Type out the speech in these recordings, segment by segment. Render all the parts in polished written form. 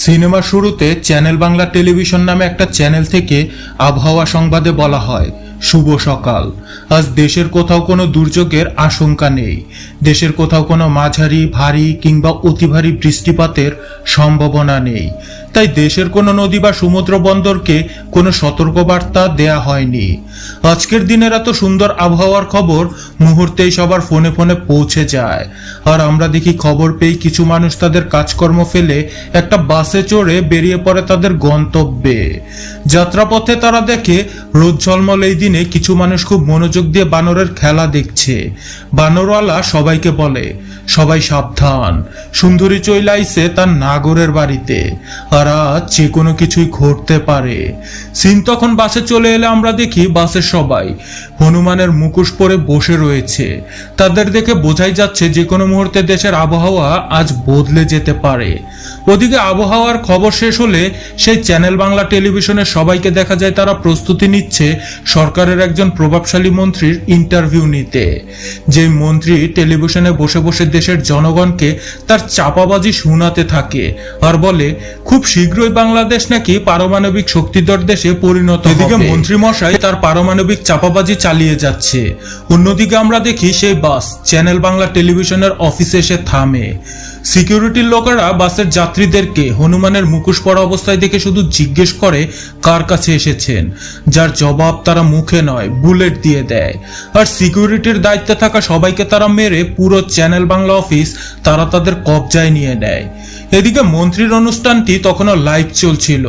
সিনেমার শুরুতে channel Bangla television নামে একটা চ্যানেল থেকে আবহাওয়া সংবাদে বলা হয়, শুভ সকাল। আজ দেশের কোথাও কোনো দুর্যোগের আশঙ্কা নেই। দেশের কোথাও কোনো মাঝারি, ভারী কিংবা অতি ভারী বৃষ্টিপাতের সম্ভাবনা নেই। তাই দেশের কোনো নদী বা সমুদ্র বন্দরকে কোনো সতর্কবার্তা দেয়া হয়নি। আজকের দিনের এত সুন্দর আবহাওয়ার খবর মুহূর্তেই সবার ফোনে ফোনে পৌঁছে যায়। আর আমরা দেখি খবর পেয়ে কিছু মানুষ তাদের কাজকর্ম ফেলে একটা বাসে চড়ে বেরিয়ে পড়ে তাদের গন্তব্যে। যাত্রাপথে তারা দেখে রোদ ঝলমল এই দিনে কিছু মানুষ খুব মনোযোগ দিয়ে বানরের খেলা দেখছে। বানরওয়ালা সবাইকে বলে, সবাই সাবধান, সুন্দরী চইলা আইছে তার নাগরের বাড়িতে, আর আজ যে কোনো কিছুই ঘটতে পারে। সিন তখন বাসে চলে এলে আমরা দেখি বাসের সবাই হনুমানের মুখোশ পরে বসে রয়েছে। তাদের দেখে বোঝাই যাচ্ছে যে কোনো মুহূর্তে দেশের আবহাওয়া আজ বদলে যেতে পারে। ওদিকে আবহাওয়ার খবর শেষ হলে সেই চ্যানেল বাংলা টেলিভিশনের সবাইকে দেখা যায় তারা প্রস্তুতি নিচ্ছে সরকারের একজন প্রভাবশালী মন্ত্রীর ইন্টারভিউ নিতে। যে মন্ত্রী টেলিভিশনে বসে বসে দেশের জনগণকে তার চাপাবাজি শোনাতে থাকে আর বলে খুব শীঘ্রই বাংলাদেশ নাকি পারমাণবিক শক্তিধর দেশে পরিণত হবে। এদিকে মন্ত্রী মশাই তার পারমাণবিক চাপাবাজি চালিয়ে যাচ্ছে। অন্যদিকে আমরা দেখি সেই বাস চ্যানেল বাংলা টেলিভিশনের অফিসে এসে থামে। সিকিউরিটির লোকেরা বাসের যাত্রীদেরকে হনুমানের মুখোশ পরা অবস্থায় দেখে শুধু জিজ্ঞেস করে কার কাছে এসেছেন, যার জবাব তারা মুখে নয় বুলেট দিয়ে দেয়। আর সিকিউরিটির দায়িত্বে থাকা সবাইকে তারা মেরে পুরো চ্যানেল বাংলা অফিস তারা তাদের কবজায় নিয়ে নেয়। এদিকে মন্ত্রীর অনুষ্ঠানটি তখনও লাইভ চলছিল।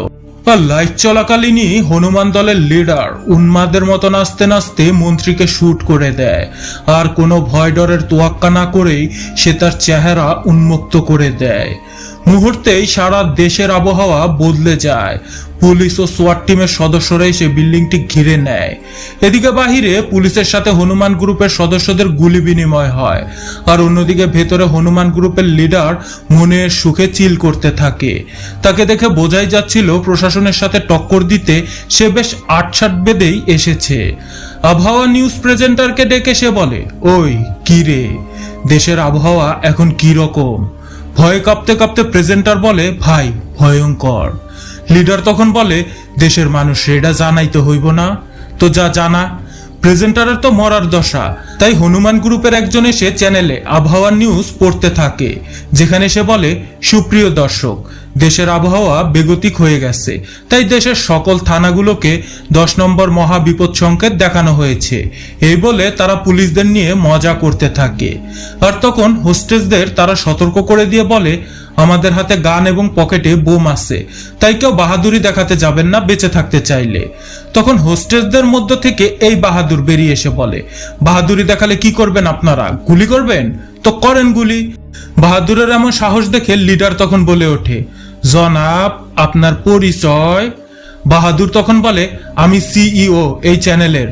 লাইভ চলাকালীনই হনুমান দলের লিডার উন্মাদের মতো নাচতে নাচতে মন্ত্রীকে শুট করে দেয়। আর কোনো ভয় ডরের তোয়াক্কা না করেই সে তার চেহারা উন্মুক্ত করে দেয়। মুহূর্তেই সারা দেশের আবহাওয়া বদলে যায়। পুলিশ ও সোয়াট টিমের সদস্যরা এসে বিল্ডিংটি ঘিরে নেয়। এদিকে বাহিরে পুলিশের সাথে হনুমান গ্রুপের সদস্যদের গুলি বিনিময় হয়। আর অন্যদিকে ভেতরে হনুমান গ্রুপের লিডার মনের সুখে চিল করতে থাকে। তাকে দেখে বোঝাই যাচ্ছিল প্রশাসনের সাথে টক্কর দিতে সে বেশ আটসাট বেঁধেই এসেছে। আবহাওয়া নিউজ প্রেজেন্টারকে ডেকে সে বলে, ওই কি রে, দেশের আবহাওয়া এখন কি রকম? ভয়ে কাঁপতে কাঁপতে প্রেজেন্টার বলে, ভাই ভয়ঙ্কর। লিডার তখন বলে, দেশের মানুষ এটা জানাইতে হইব না তো, যা জানা। প্রেজেন্টারের তো মরার দশা। তাই হনুমান গ্রুপের একজন এসে চ্যানেলে আবহাওয়া নিউজ পড়তে থাকে, যেখানে সে বলে, সুপ্রিয় দর্শক, দেশের আবহাওয়া বেগতিক হয়ে গেছে। তাই দেশের সকল থানাগুলোকে 10 নম্বর মহা বিপদ সংকেত দেখানো হয়েছে। এই বলে তারা পুলিশদের নিয়ে মজা করতে থাকে। আর তখন হোস্টেসদের তারা সতর্ক করে দিয়ে বলে, আমাদের হাতে গান এবং পকেটে বোম আছে, তাই কেউ বাহাদুরি দেখাতে যাবেন না বেঁচে থাকতে চাইলে। তখন হোস্টেসদের মধ্য থেকে এই বাহাদুর বেরিয়ে এসে বলে, বাহাদুরি দেখালে কি করবেন আপনারা? গুলি করবেন? তো করেন গুলি। বাহাদুরের এমন সাহস দেখে লিডার তখন বলে ওঠে, জনাব আপনার পরিচয়? বাহাদুর তখন বলে, আমি সিইও এই চ্যানেলের।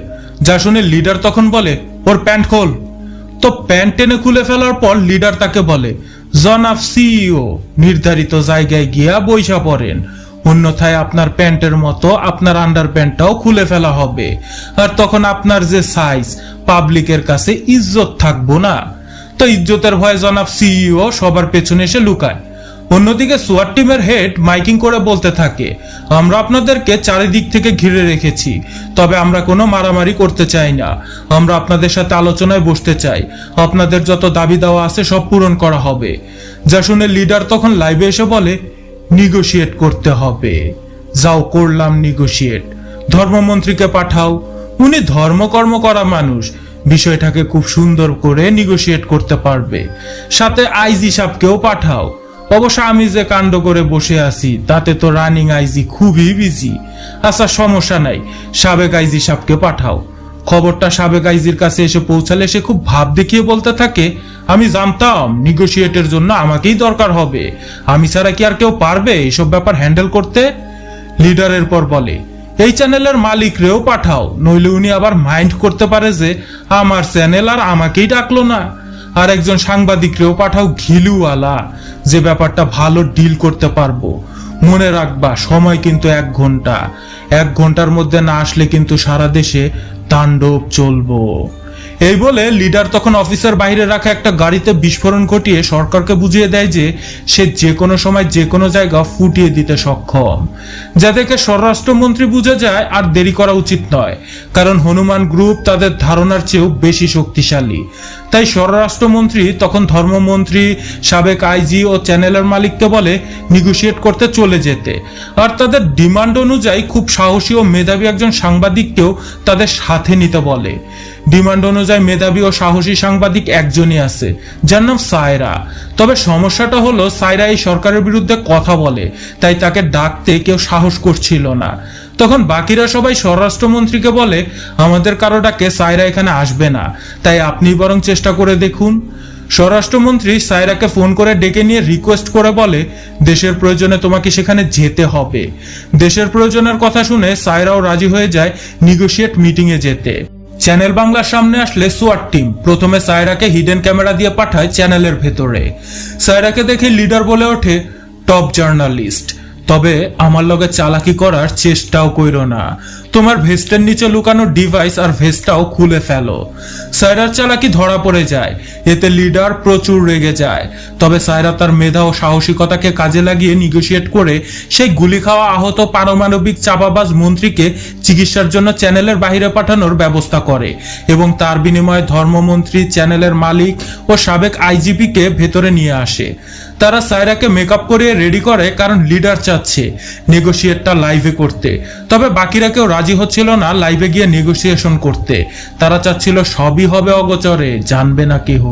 যা শুনে লিডার তখন বলে, ওর প্যান্ট খোল। তো প্যান্ট টেনে খুলে ফেলার পর লিডার তাকে বলে, জনাব সিইও নির্ধারিত জায়গায় গিয়া বইসা পড়েন, অন্যথায় আপনার প্যান্টের মতো আপনার আন্ডার প্যান্টটাও খুলে ফেলা হবে। আর তখন আপনার যে সাইজ, পাবলিকের কাছে ইজ্জত থাকবো না। তো ইজ্জতের ভয়ে জনাব সিইও সবার পেছনে এসে লুকায়। অন্যদিকে সোয়াট টিমের হেড মাইকিং করে বলতে থাকে, আমরা আপনাদেরকে চারিদিক থেকে ঘিরে রেখেছি, তবে আমরা কোনো মারামারি করতে চাই না। আমরা আপনাদের সাথে আলোচনায় বসতে চাই। আপনাদের যত দাবি দেওয়া আছে সব পূরণ করা হবে। যা শুনে লিডার তখন লাইভে এসে বলে, নিগোশিয়েট করতে হবে। যাও, করলাম নিগোশিয়েট। ধর্মমন্ত্রীকে পাঠাও, উনি ধর্মকর্ম করা মানুষ, বিষয়টাকে খুব সুন্দর করে নিগোশিয়েট করতে পারবে। সাথে আইজি সাহেবকেও পাঠাও। অবশ্য আমি যে কাণ্ড করে বসে আছি তাতে তো রানিং আইজি খুবই বিজি। আচ্ছা সমস্যা নাই, সাবেক আইজি সাহেবকে পাঠাও। খবরটা সাবেক আইজির কাছে এসে পৌঁছালে সে খুব ভাব দেখিয়ে বলতে থাকে, আমি জানতাম নিগোশিয়েটের জন্য আমাকেই দরকার হবে, আমি ছাড়া কি আর কেউ পারবে এইসব ব্যাপার হ্যান্ডেল করতে? লিডারের পর বলে, এই চ্যানেলের মালিক রেও পাঠাও, নইলে উনি আবার মাইন্ড করতে পারে যে আমার চ্যানেল আর আমাকেই ডাকলো না। আর একজন সাংবাদিক রেও পাঠাও ঘিলুওয়ালা, যে ব্যাপারটা ভালো ডিল করতে পারবো। মনে রাখবা সময় কিন্তু 1 ঘন্টা। 1 ঘন্টার মধ্যে না আসলে কিন্তু সারা দেশে তাণ্ডব চলবো। এই বলে লিডার তখন অফিসের বাইরে রাখা একটা গাড়িতে বিস্ফোরণ ঘটিয়ে সরকারকে বুঝিয়ে দেয় যে সে যে কোনো সময় যে কোনো জায়গা ফুটিয়ে দিতে সক্ষম, যা দেখে স্বরাষ্ট্রমন্ত্রী বুঝে যায় আর দেরি করা উচিত নয়, কারণ হনুমান গ্রুপ তাদের ধারণার চেয়েও বেশি শক্তিশালী। তাই স্বরাষ্ট্রমন্ত্রী তখন ধর্মমন্ত্রী, সাবেক আইজি ও চ্যানেলের মালিককে বলে নেগোশিয়েট করতে চলে যেতে, আর তাদের ডিমান্ড অনুযায়ী খুব সাহসী ও মেধাবী একজন সাংবাদিককেও তাদের সাথে নিতে বলে। ডিমান্ড অনুযায়ী মেধাবী ও সাহসী সাংবাদিক একজনই আছে, যার নাম সায়রা। তবে সমস্যাটা হলো সায়রা এই সরকারের বিরুদ্ধে কথা বলে, তাই তাকে ডাকতে কেউ সাহস করছিল না। তখন বাকিরা সবাই স্বরাষ্ট্রমন্ত্রীকে বলে আমাদের কারো ডাকে সায়রা এখানে আসবে না, তাই আপনি বরং চেষ্টা করে দেখুন। স্বরাষ্ট্রমন্ত্রী সায়রাকে ফোন করে ডেকে নিয়ে রিকোয়েস্ট করে বলে দেশের প্রয়োজনে তোমাকে সেখানে যেতে হবে। দেশের প্রয়োজনের কথা শুনে সায়রাও রাজি হয়ে যায় নেগোশিয়েট মিটিং এ যেতে। চ্যানেল বাংলার সামনে আসলে সোয়াট টিম প্রথমে সায়রাকে হিডেন ক্যামেরা দিয়ে পাঠায় চ্যানেলের ভেতরে। সায়রাকে দেখে লিডার বলে ওঠে টপ জার্নালিস্ট, তবে আমার লগে চালাকি করার চেষ্টাও কইরো না, তোমার ভেস্টের নিচে লুকানো ডিভাইস আর ভেস্টটাও খুলে ফেলো। সায়রার চালাকি ধরা পড়ে যায়, এতে লিডার প্রচুর রেগে যায়। তবে সায়রা তার মেধা ও সাহসিকতাকে কাজে লাগিয়ে নেগোশিয়েট করে সেই গুলি খাওয়া আহত পারমাণবিক চাপাবাজ মন্ত্রীকে চিকিৎসার জন্য চ্যানেলের বাইরে পাঠানোর ব্যবস্থা করে এবং তার বিনিময়ে ধর্মমন্ত্রী, চ্যানেলের মালিক ও সাবেক আইজিপিকে ভেতরে নিয়ে আসে। তারা সায়রাকে মেকআপ করিয়ে রেডি করে, কারণ লিডার চাচ্ছে নেগোশিয়েটটা লাইভে করতে। তবে বাকিরা কেউ রাজি হচ্ছিল না লাইভে গিয়ে নেগোসিয়েশন করতে, তারা চাচ্ছিল সবই হবে অগোচরে, জানবে না কেহ।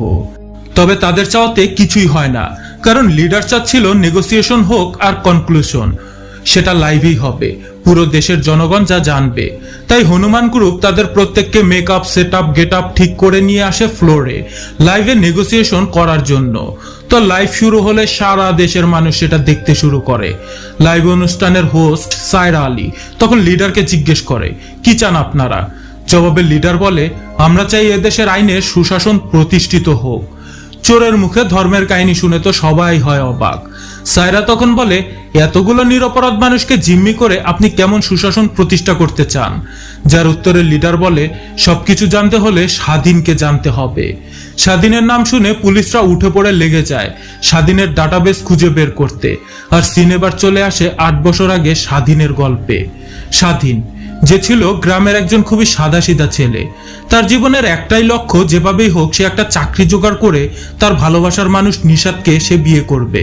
তবে তাদের চাওয়াতে কিছুই হয় না, কারণ লিডার চাচ্ছিল নেগোসিয়েশন হোক আর কনক্লুশন সেটা লাইভেই হবে, পুরো দেশের জনগণ যা জানবে। তাই হনুমান গ্রুপ তাদের প্রত্যেককে মেকআপ, সেটআপ, গেটআপ ঠিক করে নিয়ে আসে ফ্লোরে লাইভে নেগোসিয়েশন করার জন্য। তো লাইভ শুরু হলে সারা দেশের মানুষ সেটা দেখতে শুরু করে। লাইভ অনুষ্ঠানের হোস্ট সায়রা আলী তখন লিডারকে জিজ্ঞেস করে কি চান আপনারা। জবাবে লিডার বলে আমরা চাই এদেশের আইনের সুশাসন প্রতিষ্ঠিত হোক। চোরের মুখে ধর্মের কাহিনী শুনে তো সবাই হয় অবাক। সায়রা তখন বলে এতগুলো নিরপরাধ মানুষকে জিম্মি করে আপনি কেমন সুশাসন প্রতিষ্ঠা করতে চান। যার উত্তরে লিডার বলে সবকিছু জানতে হলে স্বাধীনকে জানতে হবে। স্বাধীনের নাম শুনে পুলিশরা উঠে পড়ে লেগে যায় স্বাধীনের ডাটাবেস খুঁজে বের করতে, আর সিনেবার চলে আসে 8 বছর আগে স্বাধীনের গল্পে। স্বাধীন যে ছিল গ্রামের একজন খুবই সাদাসিধা ছেলে, তার জীবনের একটাই লক্ষ্য যেভাবেই হোক সে একটা চাকরি জোগাড় করে তার ভালোবাসার মানুষ নিশাদকে সে বিয়ে করবে।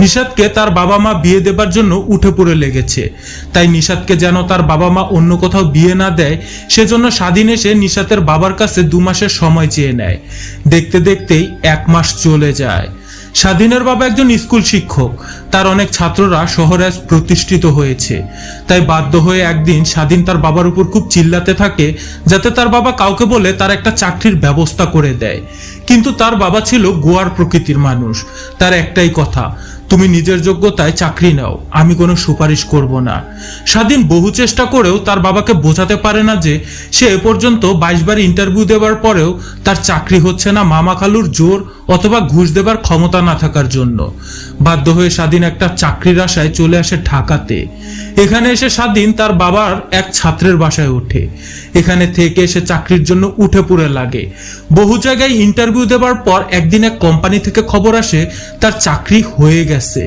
নিশাদকে তার বাবা মা বিয়ে দেবার জন্য উঠে পড়ে লেগেছে, তাই নিশাদকে যেন তার বাবা মা অন্য কোথাও বিয়ে না দেয় সেজন্য স্বাধীন এসে নিশাতের বাবার কাছে 2 মাসের সময় চেয়ে নেয়। দেখতে দেখতেই 1 মাস চলে যায়। স্বাধীনের বাবা একজন স্কুল শিক্ষক, তার অনেক ছাত্ররা শহরে প্রতিষ্ঠিত হয়েছে, তাই বাধ্য হয়ে একদিন স্বাধীন তার বাবার উপর খুব চিল্লাতে থাকে যাতে তার বাবা কাউকে বলে তার একটা চাকরির ব্যবস্থা করে দেয়। কিন্তু তার বাবা ছিল গোয়ার প্রকৃতির মানুষ, তার একটাই কথা তুমি নিজের যোগ্যতায় চাকরি নাও, আমি কোনো সুপারিশ করব না। স্বাধীন বহু চেষ্টা করেও তার বাবাকে বোঝাতে পারে না যে সে এ পর্যন্ত 22 বার ইন্টারভিউ দেবার পরেও তার চাকরি হচ্ছে না মামা খালুর জোর অথবা ঘুষ দেবার ক্ষমতা না থাকার জন্য। বাধ্য হয়ে স্বাধীন একটা চাকরির আশায় চলে আসে ঢাকাতে। এখানে এসে স্বাধীন তার বাবার এক ছাত্রের বাসায় ওঠে। এখানে থেকে সে চাকরির জন্য উঠে পড়ে লাগে। বহু জায়গায় ইন্টারভিউ দেবার পর একদিন এক কোম্পানি থেকে খবর আসে তার চাকরি হয়ে গেছে।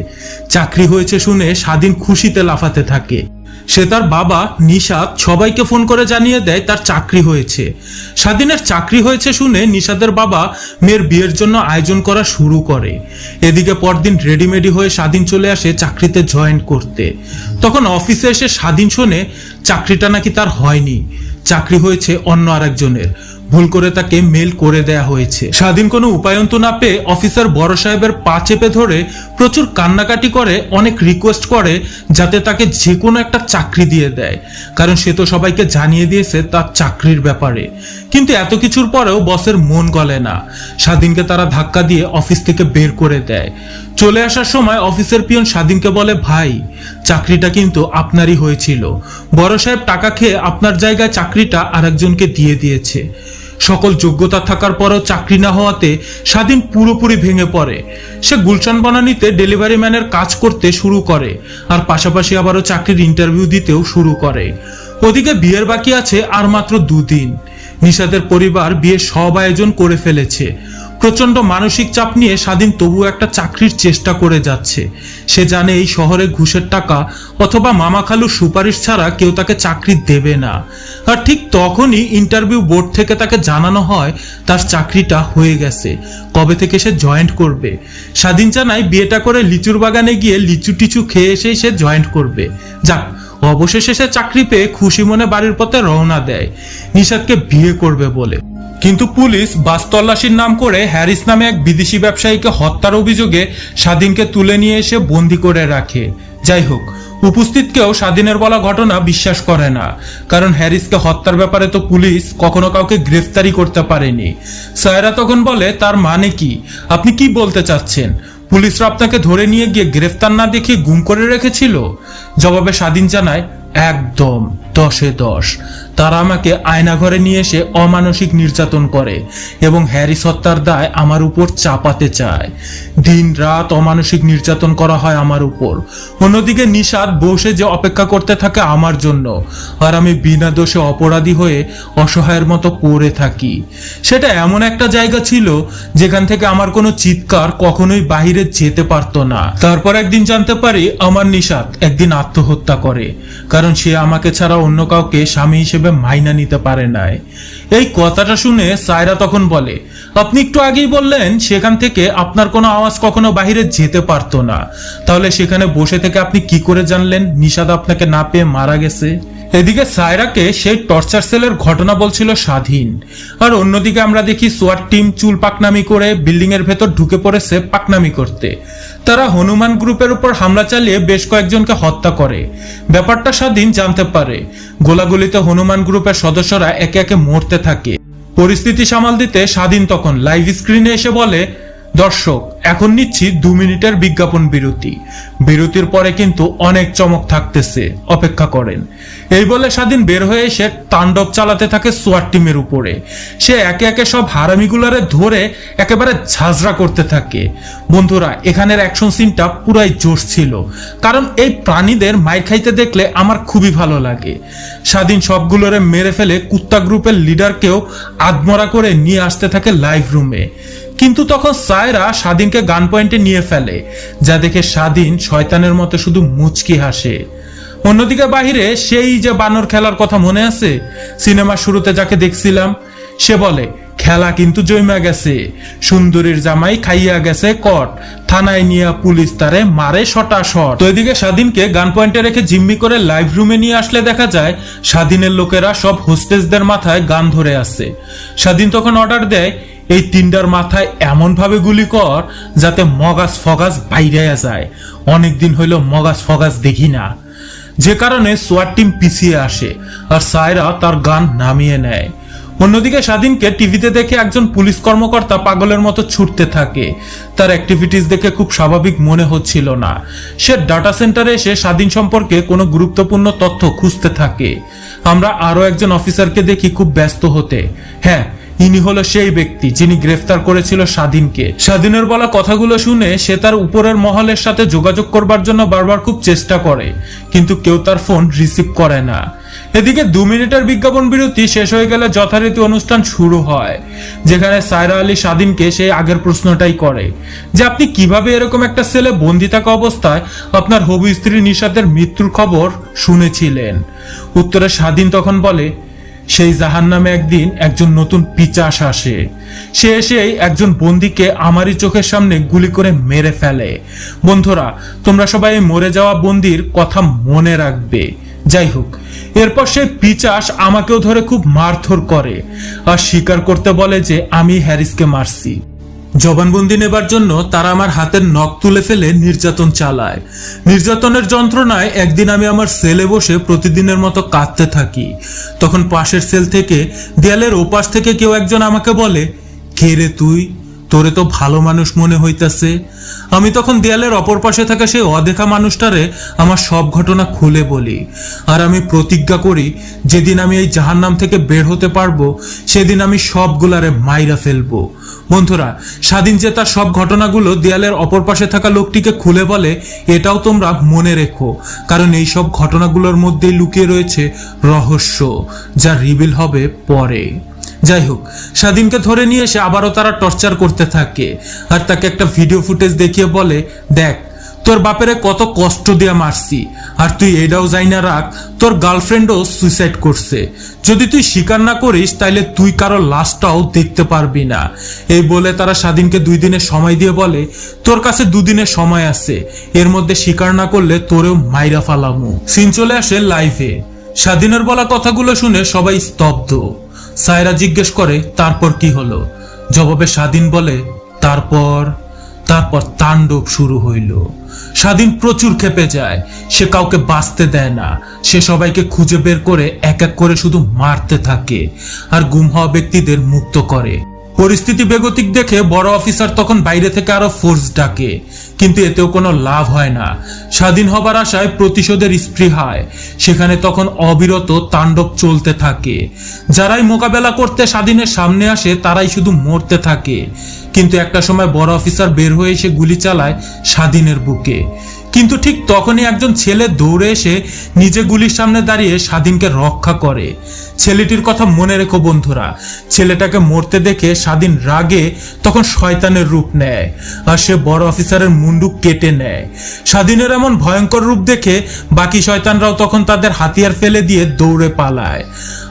চাকরি হয়েছে শুনে স্বাধীন খুশিতে লাফাতে থাকে। সে তার বাবা নিশাদ সবাইকে ফোন করে জানিয়ে দেয় তার চাকরি হয়েছে। স্বাধীনের চাকরি হয়েছে শুনে নিশাদের বাবা মেয়ের বিয়ের জন্য আয়োজন করা শুরু করে। এদিকে পরদিন রেডিমেডি হয়ে স্বাধীন চলে আসে চাকরিতে জয়েন করতে। তখন অফিসে এসে স্বাধীন শোনে চাকরিটা নাকি তার হয়নি, চাকরি হয়েছে অন্য আরেকজনের। ভুল করে তাকে মেল করে দেয়া হয়েছে। স্বাধীন কোনো উপায়ন্ত না পেয়ে অফিসার বড় সাহেবের পা চেপে ধরে প্রচুর কান্নাকাটি করে, অনেক রিকোয়েস্ট করে যাতে তাকে যে কোনো একটা চাকরি দিয়ে দেয়, কারণ সে তো সবাইকে জানিয়ে দিয়েছে তার চাকরির ব্যাপারে। কিন্তু এত কিছুর পরেও বসের মন গলে না। স্বাধীনকে তারা ধাক্কা দিয়ে অফিস থেকে বের করে দেয়। চলে আসার সময় অফিসের পিয়ন স্বাধীনকে বলে ভাই চাকরিটা কিন্তু আপনারই হয়েছিল, বড় সাহেব টাকা খেয়ে আপনার জায়গায় চাকরিটা আরেকজনকে দিয়ে দিয়েছে। সকল যোগ্যতা থাকার পরেও চাকরি না হওয়াতে স্বাধীন পুরোপুরি ভেঙে পড়ে। সে গুলশান বনানীতে ডেলিভারি ম্যানের কাজ করতে শুরু করে, আর পাশাপাশি আবারও চাকরির ইন্টারভিউ দিতেও শুরু করে। ওদিকে বিয়ের বাকি আছে আর মাত্র 2 দিন। নিশাতের পরিবার বিয়ের সব আয়োজন করে ফেলেছে। প্রচন্ড মানসিক চাপ নিয়ে স্বাধীন তবু একটা চাকরির চেষ্টা করে যাচ্ছে। সে জানে এই শহরে ঘুষের টাকা অথবা মামা খালুর সুপারিশ ছাড়া কেউ তাকে চাকরি দেবে না। আর ঠিক তখনই ইন্টারভিউ বোর্ড থেকে তাকে জানানো হয় তার চাকরিটা হয়ে গেছে, কবে থেকে সে জয়েন্ট করবে। স্বাধীন জানায় বিয়েটা করে লিচুর বাগানে গিয়ে লিচু টিচু খেয়ে এসেই সে জয়েন্ট করবে। যাক, অবশেষে সে চাকরি পেয়ে খুশি মনে বাড়ির পথে রওনা দেয় নিশাদকে বিয়ে করবে বলে। কিন্তু পুলিশ বাস তল্লাশির নাম করে হ্যারিস নামে এক বিদেশি ব্যবসায়ীকে হত্যার অভিযোগে স্বাধীনকে তুলে নিয়ে এসে বন্দি করে রাখে। যাই হোক, উপস্থিত কেউ স্বাধীনের বলা ঘটনা বিশ্বাস করে না, কারণ হ্যারিসকে হত্যার ব্যাপারে তো পুলিশ কখনো কাউকে গ্রেফতারি করতে পারেনি। সায়রা তখন বলে, তার মানে কি? আপনি কি বলতে চাচ্ছেন? পুলিশরা আপনাকে ধরে নিয়ে গিয়ে গ্রেফতার না দেখিয়ে গুম করে রেখেছিল? জবাবে স্বাধীন জানায়, একদম 10-এ 10। তারা আমাকে আয়নাঘরে নিয়ে এসে অমানসিক নির্যাতন করে এবং হ্যারিস হত্যার দায় আমার উপর চাপাতে চায়। দিন রাত অমানসিক নির্যাতন করা হয় আমার উপর। অন্যদিকে নিশাদ বসে যে অপেক্ষা করতে থাকে আমার জন্য, আর আমি বিনা দোষে অপরাধী হয়ে অসহায়ের মতো পড়ে থাকি। সেটা এমন একটা জায়গা ছিল যেখান থেকে আমার কোনো চিৎকার কখনোই বাহিরে যেতে পারতো না। তারপর একদিন জানতে পারি আমার নিশাদ একদিন আত্মহত্যা করে, কারণ সে আমাকে ছাড়া অন্য কাউকে স্বামী হিসেবে মাইনা নিতে পারে নাই। এই কথাটা শুনে সায়রা তখন বলে, আপনি একটু আগেই বললেন সেখান থেকে আপনার কোনো আওয়াজ কখনো বাহিরে যেতে পারতো না, তাহলে সেখানে বসে থেকে আপনি কি করে জানলেন নিশাদ আপনাকে না পেয়ে মারা গেছে? এদিকে সায়রাকে সেই টর্চার সেলের ঘটনা বলছিল স্বাধীন, আর অন্যদিকে আমরা দেখি সোয়াট টিম চুল পাকনামি করে বিল্ডিং এর ভেতর ঢুকে পড়েছে পাকনামি করতে। তারা হনুমান গ্রুপের উপর হামলা চালিয়ে বেশ কয়েকজনকে হত্যা করে। ব্যাপারটা স্বাধীন জানতে পারে। গোলাগুলিতে হনুমান গ্রুপের সদস্যরা একে একে মরতে থাকে। পরিস্থিতি সামাল দিতে স্বাধীন তখন লাইভ স্ক্রিনে এসে বলে, দর্শক, এখন নিচ্ছি 2 মিনিটের বিজ্ঞাপন বিরতি। বিরতির পরে কিন্তু অনেক চমক থাকতেছে, অপেক্ষা করেন। এই বলে স্বাধীন বের হয়ে এসে তাণ্ডব চালাতে থাকে সোয়াট টিমের উপরে। সে একে একে সব হারামিগুলারে ধরে একেবারে ঝাঁঝরা করতে থাকে। বন্ধুরা, এখানের অ্যাকশন সিনটা পুরাই জোশ ছিল, কারণ এই প্রাণীদের মাইর খাইতে দেখলে আমার খুবই ভালো লাগে। স্বাধীন সবগুলোরে মেরে ফেলে কুত্তা গ্রুপের লিডারকেও আধমরা করে নিয়ে আসতে থাকে লাইভ রুমে। কিন্তু তখন সায়রা স্বাধীনকে গান পয়েন্টে নিয়ে ফেলে, যা দেখে স্বাধীন শয়তানের মতো শুধু মুচকি হাসে। অন্যদিকে বাহিরে সেই যে বানর খেলার কথা মনে আছে, সিনেমার শুরুতে যাকে দেখছিলাম, সে বলে, খেলা কিন্তু জমা গেছে, সুন্দরীর জামাই খাইয়া গেছে কট, থানায় নিয়ে পুলিশ তারে মারে শটাশট। তো এদিকে স্বাধীনকে গান পয়েন্টে রেখে জিম্মি করে লাইভ রুমে নিয়ে আসলে দেখা যায় স্বাধীনের লোকেরা সব হোস্টেসদের মাথায় গান ধরে আছে। স্বাধীন তখন অর্ডার দেয়, এই 3টার মাথায় এমন ভাবে গুলি কর যাতে মগাস ফগাস বাইরে যায়। অনেকদিন হইল মগাস ফগাস দেখি না। যে কারণে সোয়াট টিম পিছিয়ে আসে আর সায়রা তার গান নামিয়ে নেয়। অন্যদিকে স্বাধীনকে টিভিতে দেখে একজন পুলিশ কর্মকর্তা পাগলের মতো ছুটতে থাকে। তার অ্যাক্টিভিটিস দেখে খুব স্বাভাবিক মনে হচ্ছিল না। সে ডাটা সেন্টারে এসে স্বাধীন সম্পর্কে কোনো গুরুত্বপূর্ণ তথ্য খুঁজতে থাকে। আমরা আরো একজন অফিসারকে দেখি খুব ব্যস্ত হতে। হ্যাঁ, ইনি হলো সেই ব্যক্তি যিনি গ্রেফতার করেছিল স্বাধীনকে। স্বাধীনের বলা কথাগুলো শুনে সে তার উপরের মহলের সাথে যোগাযোগ করবার জন্য বারবার খুব চেষ্টা করে, কিন্তু কেউ তার ফোন রিসিভ করে না। এদিকে 2 মিনিটের বিজ্ঞাপন বিরতি শেষ হয়ে গেলে যথারীতি অনুষ্ঠান শুরু হয়, যেখানে সায়রা আলী স্বাধীনকে সেই আগের প্রশ্নটাই করে যে আপনি কিভাবে এরকম একটা সেলে বন্দি থাকা অবস্থায় আপনার হবু স্ত্রী নিশাতের মৃত্যুর খবর শুনেছিলেন। উত্তরে স্বাধীন তখন বলে, সেই জাহান্নামে একদিন একজন নতুন পিচাস আসে। সে এসেই একজন বন্দীকে আমারই চোখের সামনে গুলি করে মেরে ফেলে। বন্ধুরা, তোমরা সবাই মরে যাওয়া বন্দির কথা মনে রাখবে। যাই হোক, এরপর সেই পিচাস আমাকেও ধরে খুব মারধর করে আর স্বীকার করতে বলে যে আমি হ্যারিসকে মারছি। জবানবন্দি নেবার জন্য তারা আমার হাতের নখ তুলে ফেলে নির্যাতন চালায়। নির্যাতনের যন্ত্রণায় একদিন আমি আমার সেলে বসে প্রতিদিনের মতো কাঁদতে থাকি। তখন পাশের সেল থেকে দেয়ালের ওপাশ থেকে কেউ একজন আমাকে বলে, কে রে তুই? তোরে তো ভালো মানুষ মনে হইতাছে। আমি তখন দেয়ালের অপর পাশে থাকা সেই অদেখা মানুষটারে আমার সব ঘটনা খুলে বলি, আর আমি প্রতিজ্ঞা করি যেদিন আমি এই জাহান্নাম থেকে বের হতে পারবো সেদিন আমি সবগুলারে মাইরা ফেলবো। বন্ধুরা, স্বাধীন যে তার সব ঘটনাগুলো দেয়ালের অপর পাশে থাকা লোকটিকে খুলে বলে, এটাও তোমরা মনে রেখো, কারণ এই সব ঘটনাগুলোর মধ্যেই লুকিয়ে রয়েছে রহস্য, যা রিভিল হবে পরে। যাই হোক, স্বাধীনকে ধরে নিয়ে এসে আবারও তারা টর্চার করতে থাকে আর তাকে একটা ভিডিও ফুটেজ দেখিয়ে বলে, দেখ তোর বাপেরে কত কষ্ট দিয়ে মারছি, আর তুই এটাও যাই না রাখ তোর গার্লফ্রেন্ডও সুইসাইড করছে, যদি তুই স্বীকার না করিস তাইলে তুই কারো লাশটাও দেখতে পারবি না। এই বলে তারা স্বাধীনকে 2 দিনের সময় দিয়ে বলে, তোর কাছে 2 দিনের সময় আছে, এর মধ্যে স্বীকার না করলে তোরেও মাইরা ফালামু। সিন চলে আসে লাইভে। স্বাধীনের বলা কথাগুলো শুনে সবাই স্তব্ধ। সায়রা জিজ্ঞেস করে, তারপর কি হলো? জবাবে স্বাধীন বলে, তারপর তাণ্ডব শুরু হইল। স্বাধীন প্রচুর ক্ষেপে যায়, সে কাউকে বাঁচতে দেয় না, সে সবাইকে খুঁজে বের করে এক এক করে শুধু মারতে থাকে আর গুম হওয়া ব্যক্তিদের মুক্ত করে। পরিস্থিতি বেগতিক দেখে বড় অফিসার তখন বাইরে থেকে আরো ফোর্স ডাকে, কিন্তু এতেও কোনো লাভ হয় না। স্বাধীন হবার আশায় প্রতিশোধের স্পৃহায় সেখানে তখন অবিরত তাণ্ডব চলতে থাকে। যারাই মোকাবেলা করতে স্বাধীনের সামনে আসে তারাই শুধু মরতে থাকে। কিন্তু একটা সময় বড় অফিসার বের হয়ে এসে গুলি চালায় স্বাধীনের বুকে। কিন্তু ঠিক তখনই একজন ছেলে দৌড়ে এসে নিজে গুলির সামনে দাঁড়িয়ে স্বাধীনকে রক্ষা করে। ছেলেটির কথা মনে রেখো বন্ধুরা, ছেলেটাকে মরতে দেখে স্বাধীন রাগে তখন শয়তানের রূপ নেয় আর সে বড় অফিসারের মুন্ডু কেটে নেয়। স্বাধীনের এমন ভয়ঙ্কর রূপ দেখে বাকি শয়তানরাও তখন তাদের হাতিয়ার ফেলে দিয়ে দৌড়ে পালায়।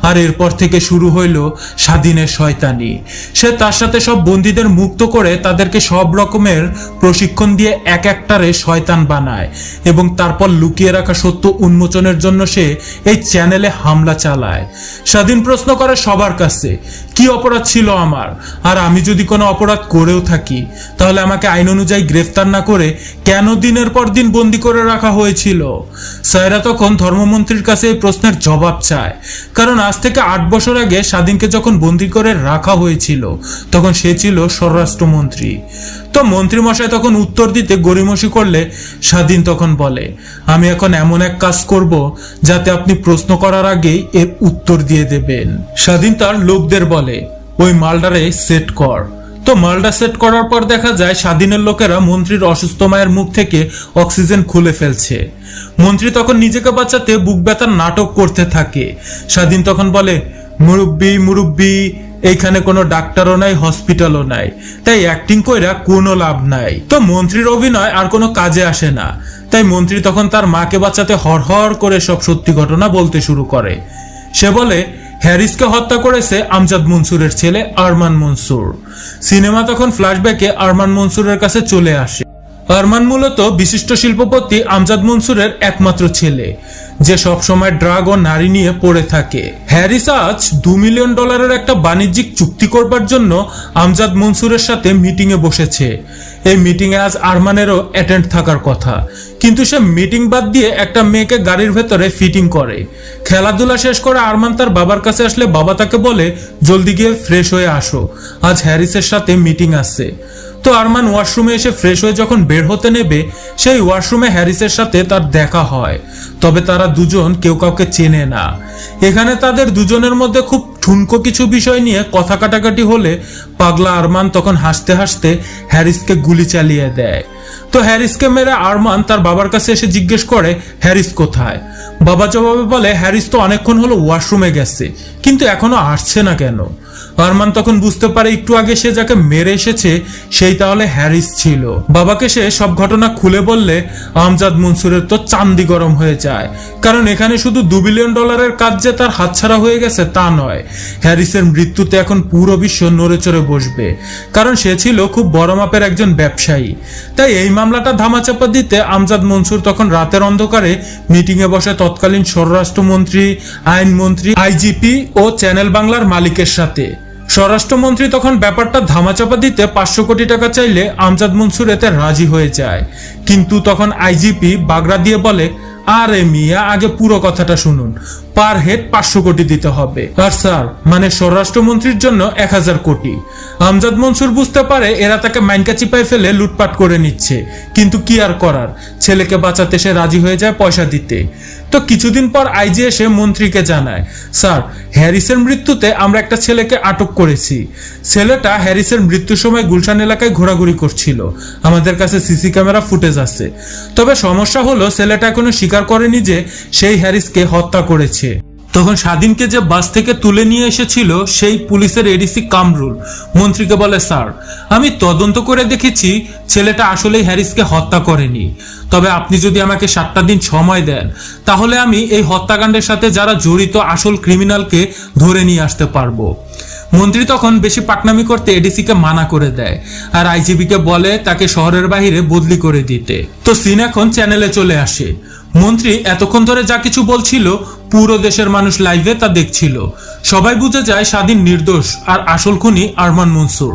আর এরপর থেকে শুরু হইল স্বাধীনের শয়তানি। সে তার সাথে সব বন্দীদের মুক্ত করে তাদেরকে সব রকমের প্রশিক্ষণ দিয়ে এক একটারে শয়তান বানায় এবং তারপর লুকিয়ে রাখা সত্য উন্মোচনের জন্য সে এই চ্যানেলে হামলা চালায়। স্বাধীন প্রশ্ন করে সবার কাছে, কি অপরাধ ছিল আমার? আর আমি যদি কোনো অপরাধ করেও থাকি তাহলে আমাকে আইন অনুযায়ী গ্রেফতার না করে কেন দিনের পর দিন বন্দী করে রাখা হয়েছিল? সায়রা তখন ধর্মমন্ত্রীর কাছে এই প্রশ্নের জবাব চায়, কারণ আজ থেকে 8 বছর আগে স্বাধীনকে যখন বন্দী করে রাখা হয়েছিল তখন সে ছিল স্বরাষ্ট্রমন্ত্রী। তো মন্ত্রী মশাই তখন উত্তর দিতে গড়িমসি করলে স্বাধীন তখন বলে, আমি এখন এমন এক কাজ করব যাতে আপনি প্রশ্ন করার আগেই এর উত্তর দিয়ে দেবেন। স্বাধীন তার লোকদের বলে, ওই মালটারে সেট কর। তো মালটা সেট করার পর দেখা যায় স্বাধীনের লোকেরা মন্ত্রীর অসুস্থ মায়ের মুখ থেকে অক্সিজেন খুলে ফেলছে। মন্ত্রী তখন নিজেকে বাঁচাতে বুক ব্যথার নাটক করতে থাকে। স্বাধীন তখন বলে, মুরব্বি এইখানে কোনো ডাক্তারও নাই, হসপিটালও নাই, তাই অ্যাক্টিং কইরা কোনো লাভ নাই। তো মন্ত্রীর অভিনয় আর কোনো কাজে আসে না, তাই মন্ত্রী তখন তার মাকে বাঁচাতে হরহর করে সব সত্যি ঘটনা বলতে শুরু করে। সে বলে, হ্যারিসকে হত্যা করেছে আমজাদ মনসুরের ছেলে আরমান মনসুর। সিনেমা তখন ফ্ল্যাশব্যাকে আরমান মনসুরের কাছে চলে আসে। আরমান মূলত বিশিষ্ট শিল্পপতি আমজাদ মনসুরের একমাত্র ছেলে, যে সবসময় ড্রাগ ও নারী নিয়ে পড়ে থাকে। হ্যারিস আজ $2 মিলিয়ন একটা বাণিজ্যিক চুক্তি করবার জন্য আমজাদ মনসুরের সাথে মিটিং এ বসেছে। এই মিটিং এ আজ আরমানেরও অ্যাটেন্ড থাকার কথা, কিন্তু সে মিটিং বাদ দিয়ে একটা মেয়েকে গাড়ির ভেতরে ফিটিং করে। খেলাধুলা শেষ করে আরমান তার বাবার কাছে আসলে বাবা তাকে বলে, জলদি গিয়ে ফ্রেশ হয়ে আসো, আজ হ্যারিসের সাথে মিটিং আছে। তো আরমান ওয়াশরুমে এসে ফ্রেশ হয়ে যখন বের হতে নেবে, সেই ওয়াশরুমে হ্যারিসের সাথে তার দেখা হয়, তবে তারা দুজন কেউ কাউকে চেনে না। এখানে তাদের দুজনের মধ্যে খুব ঠুনকো কিছু বিষয় নিয়ে কথা কাটাকাটি হলে পাগলা আরমান তখন হাসতে হাসতে হ্যারিসকে গুলি চালিয়ে দেয়। তো হ্যারিসকে মেরে আরমান তার বাবার কাছে এসে জিজ্ঞেস করে, হ্যারিস কোথায়? বাবা জবাবে বলে, হ্যারিস তো অনেকক্ষণ হলো ওয়াশরুমে গেছে, কিন্তু এখনো আসছে না কেন? আরমান তখন বুঝতে পারে একটু আগে সে যাকে মেরে এসেছে সেই তাহলে হ্যারিস ছিল। বাবাকে সে সব ঘটনা খুলে বললে আমজাদ মনসুরের তো চান্দি গরম হয়ে যায়, কারণ এখানে শুধু $2 বিলিয়ন কাজ যে তার হাতছাড়া হয়ে গেছে তা নয়, হ্যারিসের মৃত্যুতে এখন পুরো বিশ্ব নড়ে চড়ে বসবে, কারণ সে ছিল খুব বড় মাপের একজন ব্যবসায়ী। তাই এই মামলাটা ধামাচাপা দিতে আমজাদ মনসুর তখন রাতের অন্ধকারে মিটিং এ বসে তৎকালীন স্বরাষ্ট্রমন্ত্রী, আইনমন্ত্রী, আইজিপি ও চ্যানেল বাংলার মালিকের সাথে। স্বরাষ্ট্রমন্ত্রী তখন ব্যাপারটা ধামাচাপা দিতে 500 কোটি টাকা চাইলে আমজাদ মনসুর এতে রাজি হয়ে যায়, কিন্তু তখন আইজিপি বাগড়া দিয়ে বলে, আরে মিয়া, আগে পুরো কথাটা শুনুন, পার হেড 500 কোটি দিতে হবে। আর স্যার, মানে স্বরাষ্ট্রমন্ত্রীর জন্য 1000 কোটি। আমজাদ মনসুর বুঝতে পারে এরা তাকে মাইনকা চিপায় ফেলে লুটপাট করে নিচ্ছে, কিন্তু কি আর করার, ছেলেকে বাঁচাতে সে রাজি হয়ে যায় পয়সা দিতে। তো কিছুদিন পর আইজি এসে মন্ত্রীকে জানায়, স্যার, হ্যারিসের মৃত্যুতে আমরা একটা ছেলেকে আটক করেছি। ছেলেটা হ্যারিসের মৃত্যুর সময় গুলশান এলাকায় ঘোরাঘুরি করছিল, আমাদের কাছে সিসি ক্যামেরা ফুটেজ আছে। তবে সমস্যা হলো ছেলেটা এখনো স্বীকার করেনি যে সেই হ্যারিসকে হত্যা করেছে। তখন স্বাধীনকে যে বাস থেকে তুলে নিয়ে এসেছিল সেই পুলিশের এডিসি কামরুল মন্ত্রীকে বলে, স্যার, আমি তদন্ত করে দেখেছি ছেলেটা আসলেই হ্যারিসকে হত্যা করেনি। তবে আপনি যদি আমাকে 7টা দিন সময় দেন তাহলে আমি এই হত্যাকাণ্ডের সাথে যারা জড়িত আসল ক্রিমিনালকে ধরে নিয়ে আসতে পারবো। মন্ত্রী তখন বেশি পাকনামি করতে এডিসিকে মানা করে দেয় আর আইজিবিকে বলে তাকে শহরের বাইরে বদলি করে দিতে। তো সিন এখন চ্যানেলে চলে আসে। মন্ত্রী এতক্ষণ ধরে যা কিছু বলছিল পুরো দেশের মানুষ লাইভে তা দেখছিল। সবাই বুঝে যায় স্বাধীন নির্দোষ আর আসল খুনি আরমান মনসুর।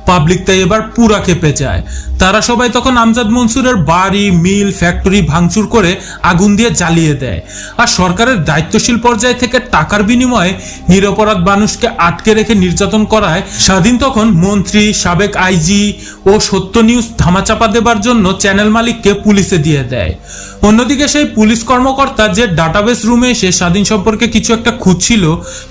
পাবলিক তাই এবার পুরা খেপে যায়। তারা সবাই তখন আমজাদ মনসুরের বাড়ি, মিল, ফ্যাক্টরি ভাঙচুর করে আগুন দিয়ে জ্বালিয়ে দেয়। আর সরকারের দায়িত্বশীল পর্যায় থেকে টাকার বিনিময়ে নিরপরাধ মানুষকে আটকে রেখে নির্যাতন করায় স্বাধীন তখন মন্ত্রী, সাবেক আইজি ও সত্য নিউজ ধামাচাপা দেবার জন্য চ্যানেল মালিককে পুলিশে দিয়ে দেয়। অন্যদিকে সেই পুলিশ কর্মকর্তা যে ডাটাবেস রুমে এসে স্বাধীন সম্পর্কে কিছু একটা খুঁজছিল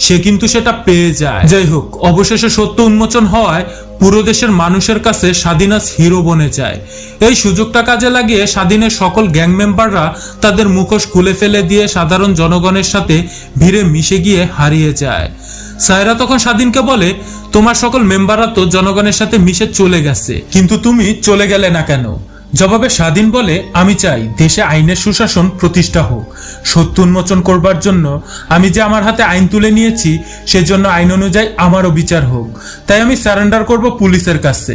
সে কিন্তু সেটা পেয়ে যায়। যাই হোক, অবশেষে সত্য উন্মোচন হওয়ায় পুরো দেশের মানুষের কাছে স্বাধীন আজ হিরো বনে যায়। এই সুযোগটা কাজে লাগিয়ে স্বাধীনের সকল গ্যাং মেম্বাররা তাদের মুখোশ খুলে ফেলে দিয়ে সাধারণ জনগণের সাথে ভিড়ে মিশে গিয়ে হারিয়ে যায়। সায়রা তখন স্বাধীনকে বলে, তোমার সকল মেম্বাররা তো জনগণের সাথে মিশে চলে গেছে, কিন্তু তুমি চলে গেলে না কেন? জবাবে স্বাধীন বলে, আমি চাই দেশে আইনের সুশাসন প্রতিষ্ঠা হোক। সত্য উন্মোচন করবার জন্য আমি যে আমার হাতে আইন তুলে নিয়েছি সেজন্য আইন অনুযায়ী আমারও বিচার হোক। তাই আমি সারেন্ডার করব পুলিশের কাছে।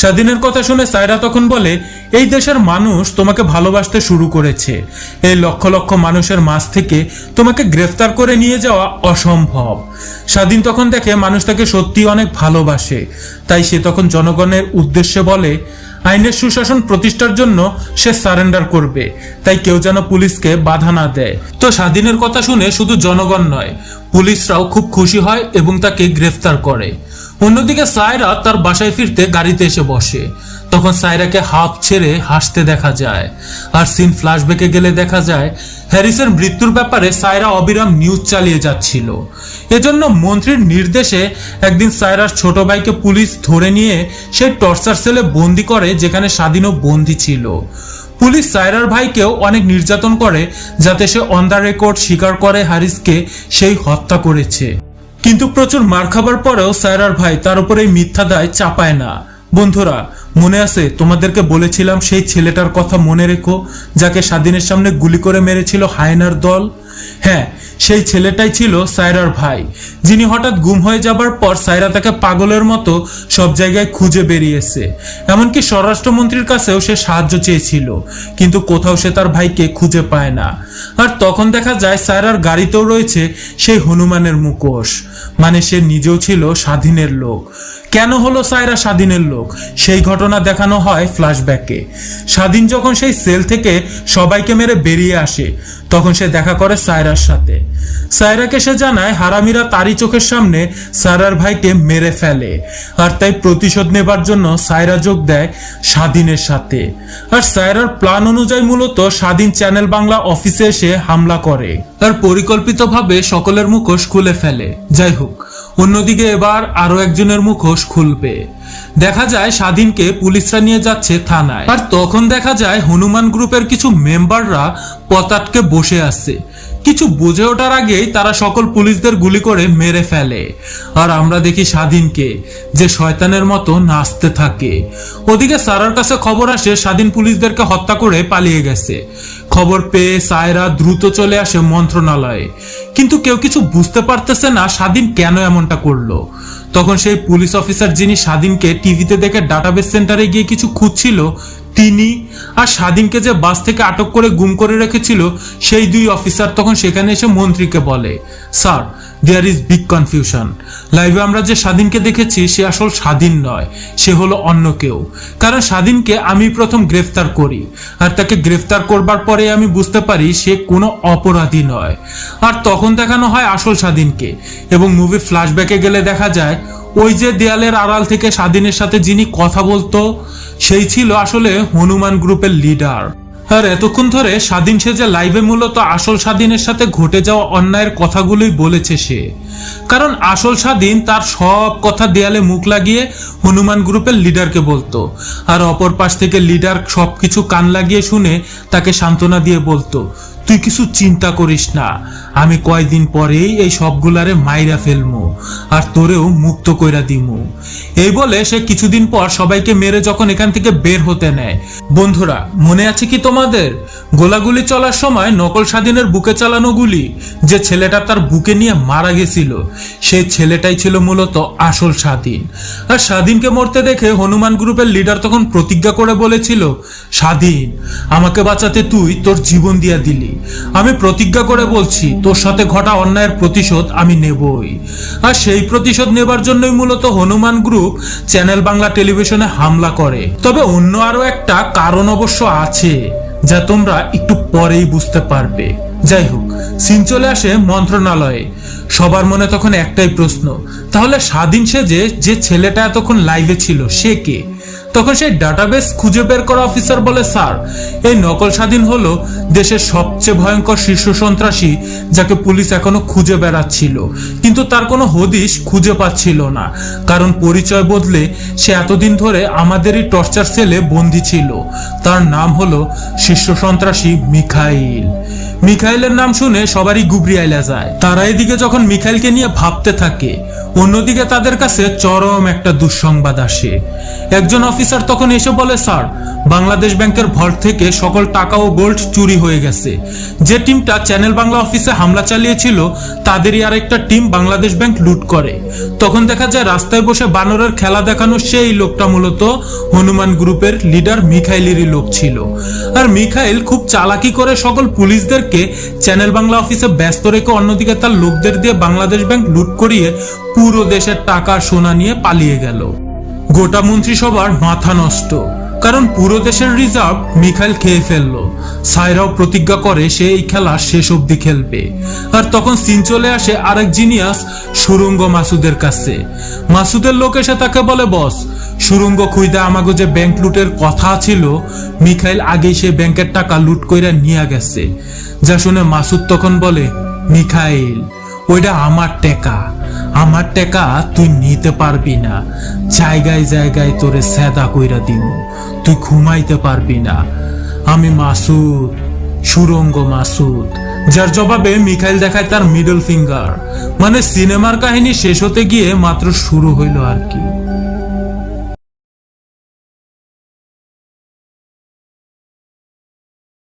স্বাধীনের কথা শুনে সায়রা তখন বলে, এই দেশের মানুষ তোমাকে ভালোবাসতে শুরু করেছে। এই লক্ষ লক্ষ মানুষের মাঝ থেকে তোমাকে গ্রেফতার করে নিয়ে যাওয়া অসম্ভব। স্বাধীন তখন দেখে মানুষ তাকে সত্যি অনেক ভালোবাসে। তাই সে তখন জনগণের উদ্দেশ্যে বলে, আইনের সুশাসন প্রতিষ্ঠার জন্য সে সারেন্ডার করবে। তাই কেউ যেন পুলিশকে বাধা না দেয়। তো স্বাধীনের কথা শুনে শুধু জনগণ নয়, পুলিশরাও খুব খুশি হয় এবং তাকে গ্রেফতার করে। অন্যদিকে সায়রা তার বাসায় ফিরতে গাড়িতে এসে বসে। তখন সায়রাকে হাফ ছেড়ে হাসতে দেখা যায়। আর সিন ফ্ল্যাশব্যাকে গেলে দেখা যায় হ্যারিসের মৃত্যুর ব্যাপারে সায়রা অবিরাম নিউজ চালিয়ে যাচ্ছিল। এজন্য মন্ত্রীর নির্দেশে একদিন সায়রার ছোট ভাইকে পুলিশ ধরে নিয়ে সেই টর্চার সেলে বন্দি করে যেখানে স্বাধীনও বন্দি ছিল। পুলিশ সায়রার ভাইকেও অনেক নির্যাতন করে যাতে সে অন দ্য রেকর্ড স্বীকার করে হ্যারিসকে সেই হত্যা করেছে। কিন্তু প্রচুর মার খাবার পরেও সায়রার ভাই তার উপরে এই মিথ্যা দায় চাপায় না। বন্ধুরা, মনে আছে তোমাদেরকে বলেছিলাম সেই ছেলেটার কথা মনে রেখো যাকে স্বাধীনের সামনে গুলি করে মেরেছিল হায়নার দল? হ্যাঁ, সেই ছেলেটাই ছিল সায়রার ভাই, যিনি হঠাৎ গুম হয়ে যাবার পর সায়রা তাকে পাগলের মতো সব জায়গায় খুঁজে বেরিয়েছে। এমনকি স্বরাষ্ট্রমন্ত্রীর কাছেও সে সাহায্য চেয়েছিল, কিন্তু কোথাও সে তার ভাইকে খুঁজে পায় না। আর তখন দেখা যায় সায়রার গাড়িতেও রয়েছে সেই হনুমানের মুখোশ, মানে সে নিজেও ছিল স্বাধীনের লোক। কেন হলো সায়রা স্বাধীনের লোক সেই ঘটনা দেখানো হয় ফ্ল্যাশব্যাকে। স্বাধীন যখন সেই সেল থেকে সবাইকে মেরে বেরিয়ে আসে তখন সে দেখা করে সায়রার সাথে। সায়রাকে সে জানায় হারামিরা তারই চোখের সামনে সায়রার ভাইকে মেরে ফেলে, আর তাই প্রতিশোধ নেবার জন্য সায়রা যোগ দেয় স্বাধীনের সাথে। আর সায়রার প্ল্যান অনুযায়ী মূলত স্বাধীন চ্যানেল বাংলা অফিসে এসে হামলা করে আর পরিকল্পিতভাবে সকলের মুখোশ খুলে ফেলে। যাই হোক, অন্যদিকে এবার আরো একজনের মুখোশ খুলবে। দেখা যায় স্বাধীনকে পুলিশরা নিয়ে যাচ্ছে থানায়, আর তখন দেখা যায় হনুমান গ্রুপের কিছু মেম্বাররা পতাটকে বসে আছে। কিছু বুঝে ওঠার আগেই তারা সকল পুলিশদের গুলি করে মেরে ফেলে। আর আমরা দেখি স্বাধীনকে যে শয়তানের মতো নাচতে থাকে। ওদিকে সারার কাছে খবর আসে স্বাধীন পুলিশদেরকে হত্যা করে পালিয়ে গেছে। খবর পেয়ে সায়রা দ্রুত চলে আসে মন্ত্রণালয়ে, কিন্তু কেউ কিছু বুঝতে পারতেছে না স্বাধীন কেন এমনটা করলো। তখন সেই পুলিশ অফিসার যিনি স্বাধীনকে টিভিতে দেখে ডাটাবেস সেন্টারে গিয়ে কিছু খুঁজছিল তিনি, আর স্বাধীনকে যে বাস থেকে আটক করে গুম করে রেখেছিল সেই দুই অফিসার তখন সেখানে এসে মন্ত্রীকে বলে, sir, there is big confusion. লাইভে আমরা যে স্বাধীনকে দেখেছি সে আসল স্বাধীন নয়, সে হলো অন্য কেউ। কারণ স্বাধীনকে আমি প্রথম গ্রেফতার করি, আর তাকে গ্রেফতার করবার পরে আমি বুঝতে পারি সে কোনো অপরাধী নয়। আর তখন দেখানো হয় আসল স্বাধীনকে, এবং মুভির ফ্ল্যাশব্যাকে গেলে দেখা যায় ওই যে দেয়ালের আড়াল থেকে স্বাধীনের সাথে যিনি কথা বলতো সেই ছিল আসলে হনুমান গ্রুপের লিডার। আর এতক্ষণ ধরে স্বাধীন সেজে লাইভে মূলত আসল স্বাধীনের সাথে ঘটে যাওয়া অন্যায়ের কথাগুলোই বলেছে সে। কারণ আসল স্বাধীন তার সব কথা দেয়ালে মুখ লাগিয়ে হনুমান গ্রুপের লিডারকে বলতো, আর অপর পাশ থেকে লিডার সবকিছু কান লাগিয়ে শুনে তাকে সান্ত্বনা দিয়ে বলতো, তুই কিছু চিন্তা করিস না, আমি কয়দিন পরেই এই সবগুলারে মাইরা ফেলমু আর তোরেও মুক্ত কইরা দিমু। এই বলে সে কিছুদিন পর সবাইকে মেরে যখন এখান থেকে বের হতে নেয়। বন্ধুরা, মনে আছে কি তোমাদের গোলাগুলি চলার সময় নকল স্বাধীনের বুকে চালানো গুলি যে ছেলেটা তার বুকে নিয়ে মারা গেছিল, সেই ছেলেটাই ছিল মূলত আসল স্বাধীন। আর স্বাধীনকে মরতে দেখে হনুমান গ্রুপের লিডার তখন প্রতিজ্ঞা করে বলেছিল, স্বাধীন, আমাকে বাঁচাতে তুই তোর জীবন দিয়া দিলি, আমি প্রতিজ্ঞা করে বলছি তোর সাথে ঘটা অন্যায়ের প্রতিশোধ আমি নেবই। আর সেই প্রতিশোধ নেবার জন্যই মূলত হনুমান গ্রুপ চ্যানেল বাংলা টেলিভিশনে হামলা করে। তবে অন্য আরো একটা কারণ অবশ্য আছে, যা তোমরা একটু পরেই বুঝতে পারবে। যাই হোক, সিন চলে আসে মন্ত্রণালয়ে। সবার মনে তখন একটাই প্রশ্ন, তাহলে স্বাধীন সেজে যে ছেলেটা এতক্ষণ লাইভে ছিল সে কে? তখন সেই ডাটাবেস খুঁজে বের করা অফিসার বলে, স্যার, এই নকল স্বাধীন হলো দেশের সবচেয়ে ভয়ঙ্কর শীর্ষ সন্ত্রাসী, যাকে পুলিশ এখনো খুঁজে বেড়াচ্ছিল, কিন্তু তার কোনো হদিশ খুঁজে পাচ্ছিল না, কারণ পরিচয় বদলে সে এতদিন ধরে আমাদেরই টর্চার সেলে বন্দী ছিল। তার নাম হলো শীর্ষ সন্ত্রাসী মিখাইল। মিখাইলের নাম শুনে সবারই গুবরি আইলা যায়। তারা এদিকে যখন মিখাইলকে নিয়ে ভাবতে থাকে, অন্যদিকে তাদের কাছে চরম একটা দুঃসংবাদ আসে। একজন অফিসার তখন এসে বলে, স্যার, বাংলাদেশ ব্যাংকের ভল্ট থেকে সকল টাকা ও গোল্ড চুরি হয়ে গেছে। যে টিমটা চ্যানেল বাংলা অফিসে হামলা চালিয়েছিল তাদেরই আরেকটা টিম বাংলাদেশ ব্যাংক লুট করে। তখন দেখা যায় রাস্তায় বসে বানরের খেলা দেখানো সেই লোকটা মূলত হনুমান গ্রুপের লিডার মিখাইলেরই লোক ছিল। আর মিখাইল খুব চালাকি করে সকল পুলিশদেরকে চ্যানেল বাংলা অফিসে ব্যস্ত রেখে অন্যদিকে তার লোকদের দিয়ে বাংলাদেশ ব্যাংক লুট করিয়ে পুরো দেশের টাকা সোনা নিয়ে পালিয়ে গেল। গোটা মন্ত্রিসভার মাথা নষ্ট, কারণ পুরো দেশের রিজার্ভ মিখাইল খেয়ে ফেললো। সাইরাও প্রতিজ্ঞা করে সে এই খেলা শেষ অবধি খেলবে। আর তখন সিন চলে আসে আরেক জিনিয়াস সুরঙ্গ মাসুদের কাছে। মাসুদের লোক এসে তাকে বলে, বস, সুরঙ্গ খুঁজে আমাগো যে ব্যাংক লুটের কথা ছিল, মিখাইল আগেই সে ব্যাংকের টাকা লুট কইরা নিয়ে গেছে। যা শুনে মাসুদ তখন বলে, মিখাইল, ওইটা আমার টাকা, আমার টাকা তুই নিতে পারবি না, জায়গায় জায়গায় তোরে সেদা কইরা দিব, তুই ঘুমাইতে পারবি না। আমি মাসুদ, সুরঙ্গ মাসুদ। যার জবাবে মিখাইল দেখায় তার মিডল ফিঙ্গার। মানে সিনেমার কাহিনী শেষ হতে গিয়ে মাত্র শুরু হইল আর কি।